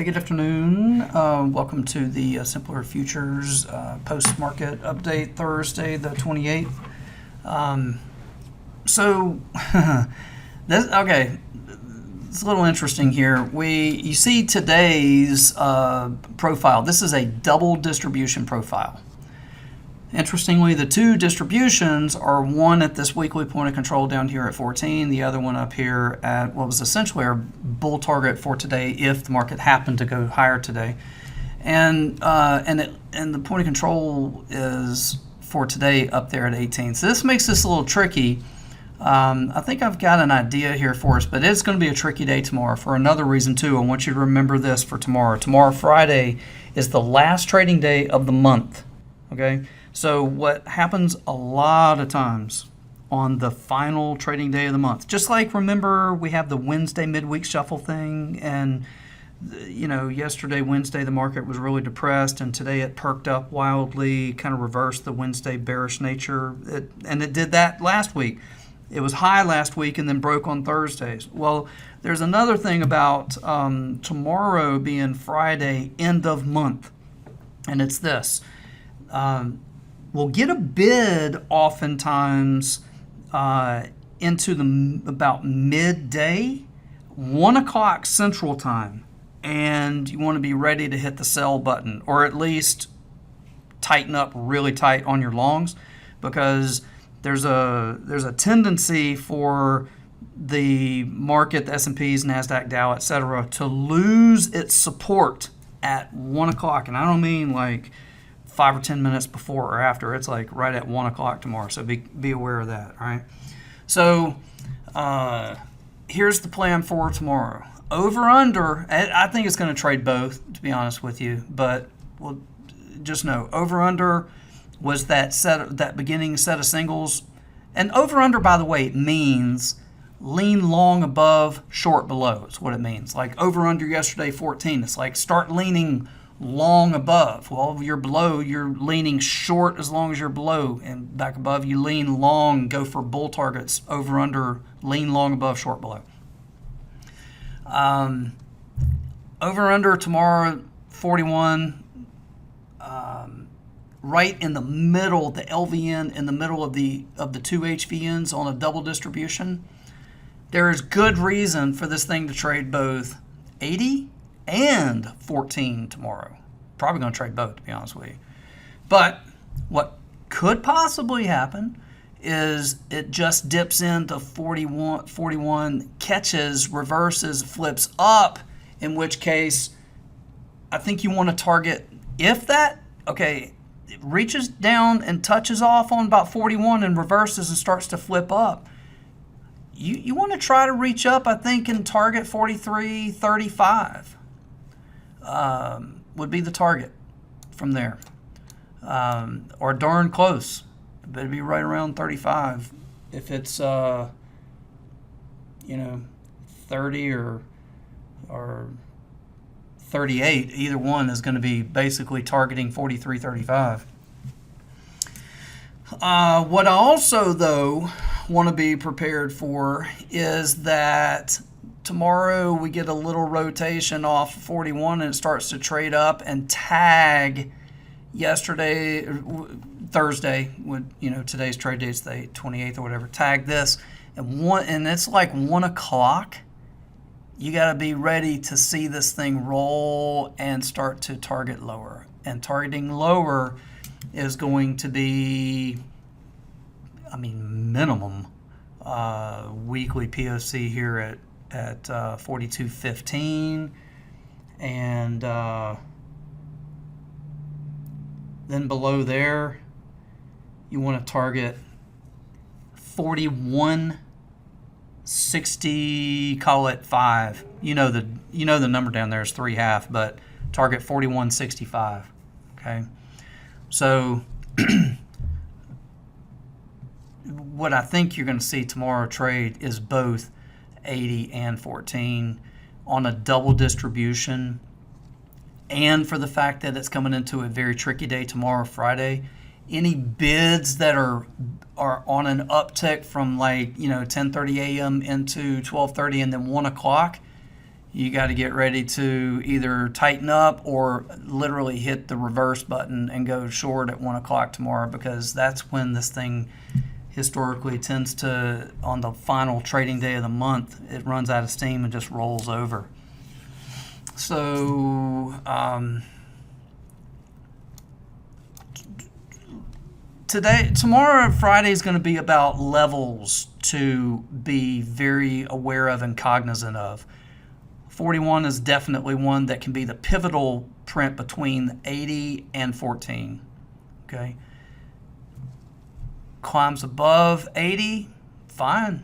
good afternoon. Welcome to the Simpler Futures post-market update Thursday the 28th. So, it's a little interesting here. You see today's profile. This is a double distribution profile. Interestingly, the two distributions are one at this weekly point of control down here at 14, the other one up here at what was essentially our bull target for today if the market happened to go higher today. And the point of control is for today up there at 18. So this makes this a little tricky. I think I've got an idea here for us, but it's going to be a tricky day tomorrow for another reason too. I want you to remember this for tomorrow. Tomorrow, Friday, is the last trading day of the month. Okay? So what happens a lot of times on the final trading day of the month, just like remember we have the Wednesday midweek shuffle thing, and yesterday, Wednesday, the market was really depressed, and today it perked up wildly, kind of reversed the Wednesday bearish nature, and it did that last week. It was high last week and then broke on Thursdays. Well, there's another thing about tomorrow being Friday, end of month, and it's this. We'll get a bid oftentimes into about midday, 1 o'clock Central Time, and you want to be ready to hit the sell button, or at least tighten up really tight on your longs, because there's a tendency for the market, the S&Ps, NASDAQ, Dow, etc., to lose its support at 1 o'clock, and I don't mean like 5 or 10 minutes before or after. It's like right at 1 o'clock tomorrow. So be aware of that. All right. So here's the plan for tomorrow. Over under. I think it's going to trade both, to be honest with you. But well, just know over under was that beginning set of singles, and over under, by the way, means lean long above, short below. Is what it means. Like over under yesterday 14. It's like start leaning long above. Well, you're below, you're leaning short as long as you're below, and back above you lean long, go for bull targets. Over under, lean long above, short below. Over under tomorrow 41, right in the middle, the LVN in the middle of the two HVNs on a double distribution. There is good reason for this thing to trade both 80 and 14 tomorrow. Probably going to trade both, to be honest with you. But what could possibly happen is it just dips into 41, catches, reverses, flips up, in which case I think you want to target, if that, it reaches down and touches off on about 41 and reverses and starts to flip up, you want to try to reach up, I think, and target 43.35. Would be the target from there, or darn close. It better be right around 35. If it's 30 or 38, either one is going to be basically targeting 43.35. What I also though want to be prepared for is that tomorrow we get a little rotation off 41 and it starts to trade up and tag Thursday, when today's trade date's the 28th or whatever, tag this and it's like 1 o'clock. You got to be ready to see this thing roll and start to target lower. And targeting lower is going to be, minimum weekly POC here at 42.15, and then below there you want to target 41.60, call it 5. The number down there is 3.5, but target 41.65. Okay, so what I think you're going to see tomorrow trade is both 80 and 14 on a double distribution, and for the fact that it's coming into a very tricky day tomorrow, Friday, any bids that are on an uptick from 10:30 a.m. into 12:30 and then 1 o'clock, you got to get ready to either tighten up or literally hit the reverse button and go short at 1 o'clock tomorrow, because that's when this thing historically tends to, on the final trading day of the month, it runs out of steam and just rolls over. So tomorrow, Friday is going to be about levels to be very aware of and cognizant of. 41 is definitely one that can be the pivotal print between 80 and 14. Okay. Climbs above 80, fine.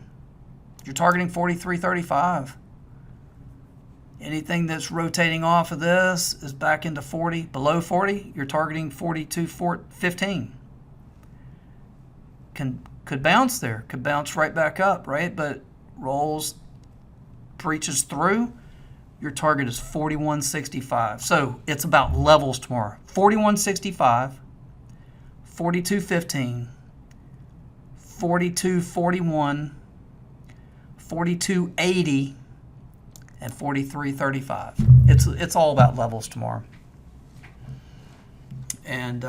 You're targeting 43.35. Anything that's rotating off of this is back into 40. Below 40, you're targeting 42.15. Could bounce there, could bounce right back up, right? But rolls, breaches through, your target is 41.65. So it's about levels tomorrow. 41.65, 42.15, 42.41, 42.80, and 43.35. It's all about levels tomorrow. And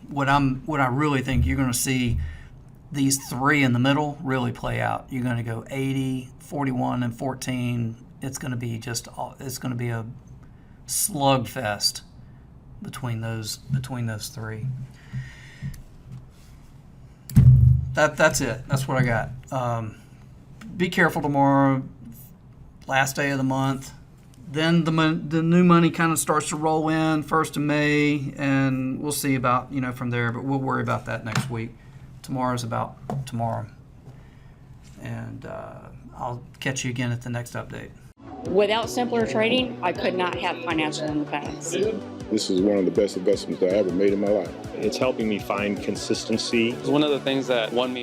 what I really think you're going to see these three in the middle really play out. You're going to go 80, 41, and 14. It's going to be a slugfest between those three. That's it. That's what I got. Be careful tomorrow. Last day of the month. Then the new money kind of starts to roll in 1st of May, and we'll see about from there. But we'll worry about that next week. Tomorrow's about tomorrow, and I'll catch you again at the next update. Without simpler trading, I could not have financial independence. This is one of the best investments I ever made in my life. It's helping me find consistency. It's one of the things that won me